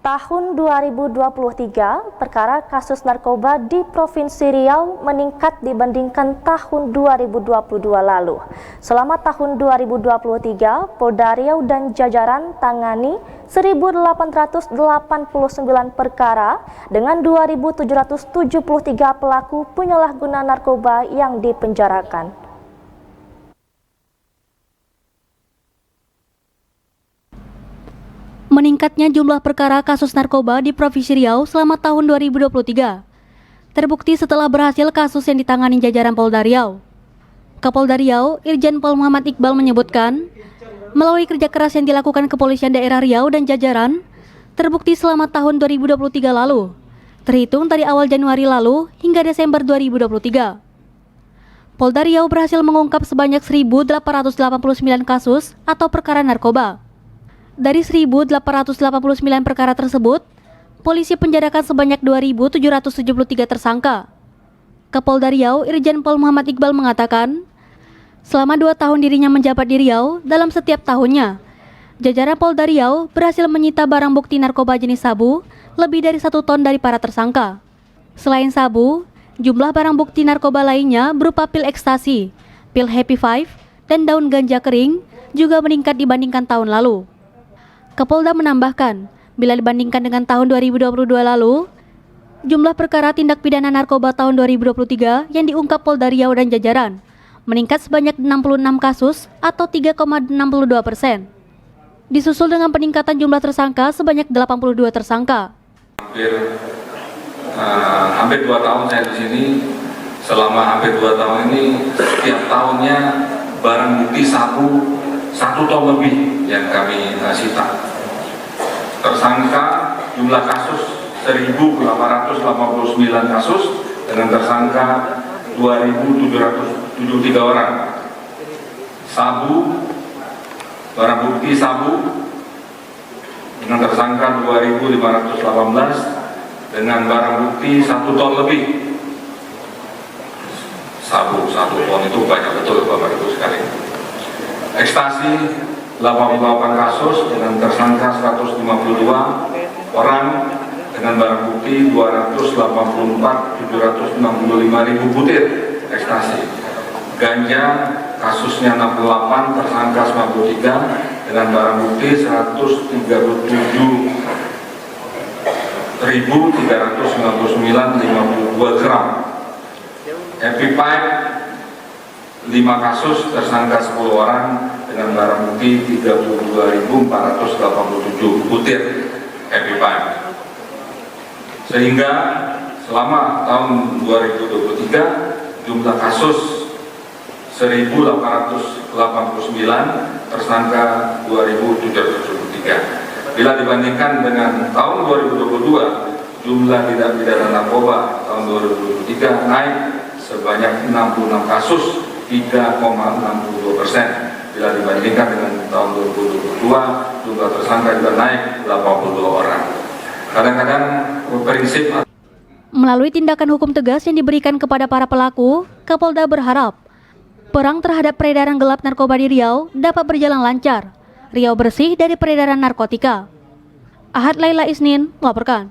Tahun 2023, perkara kasus narkoba di Provinsi Riau meningkat dibandingkan tahun 2022 lalu. Selama tahun 2023, Polda Riau dan jajaran tangani 1.889 perkara dengan 2.773 pelaku penyalahguna narkoba yang dipenjarakan. Meningkatnya jumlah perkara kasus narkoba di Provinsi Riau selama tahun 2023 terbukti setelah berhasil kasus yang ditangani jajaran Polda Riau. Kapolda Riau, Irjen Pol Muhammad Iqbal menyebutkan, melalui kerja keras yang dilakukan Kepolisian Daerah Riau dan jajaran, terbukti selama tahun 2023 lalu, terhitung dari awal Januari lalu hingga Desember 2023. Polda Riau berhasil mengungkap sebanyak 1.889 kasus atau perkara narkoba. Dari 1.889 perkara tersebut, polisi penjarakan sebanyak 2.773 tersangka. Kapolda Riau, Irjen Pol Muhammad Iqbal mengatakan, selama 2 tahun dirinya menjabat di Riau, dalam setiap tahunnya, jajaran Polda Riau berhasil menyita barang bukti narkoba jenis sabu lebih dari 1 ton dari para tersangka. Selain sabu, jumlah barang bukti narkoba lainnya berupa pil ekstasi, pil Happy Five, dan daun ganja kering juga meningkat dibandingkan tahun lalu. Kapolda menambahkan, bila dibandingkan dengan tahun 2022 lalu, jumlah perkara tindak pidana narkoba tahun 2023 yang diungkap Polda Riau dan jajaran meningkat sebanyak 66 kasus atau 3,62%. Disusul dengan peningkatan jumlah tersangka sebanyak 82 tersangka. Hampir 2 tahun saya di sini. Selama hampir 2 tahun ini, setiap tahunnya barang bukti sabu 1 ton lebih yang kami sita. Tersangka jumlah kasus 1.889 kasus dengan tersangka 2.773 orang. Sabu, barang bukti sabu dengan tersangka 2.518 dengan barang bukti 1 ton lebih. Sabu 1 ton itu banyak betul Bapak Ibu sekalian. Ekstasi 88 kasus dengan tersangka 152 orang dengan barang bukti 284.765.000 butir ekstasi. Ganja kasusnya 68, tersangka 93 dengan barang bukti 137.399,52 gram. Happy Five 5 kasus, tersangka 10 orang dengan barang bukti 32.487 butir Happy Five. Sehingga selama tahun 2023 jumlah kasus 1.889, tersangka 2.773. Bila dibandingkan dengan tahun 2022, jumlah tindak pidana narkoba tahun 2023 naik sebanyak 66 kasus, 3,62%. Bila dibandingkan dengan tahun 2022, jumlah tersangka juga naik 82 orang. Kadang-kadang prinsip. Melalui tindakan hukum tegas yang diberikan kepada para pelaku, Kapolda berharap perang terhadap peredaran gelap narkoba di Riau dapat berjalan lancar. Riau bersih dari peredaran narkotika. Ahad Laila Isnin melaporkan.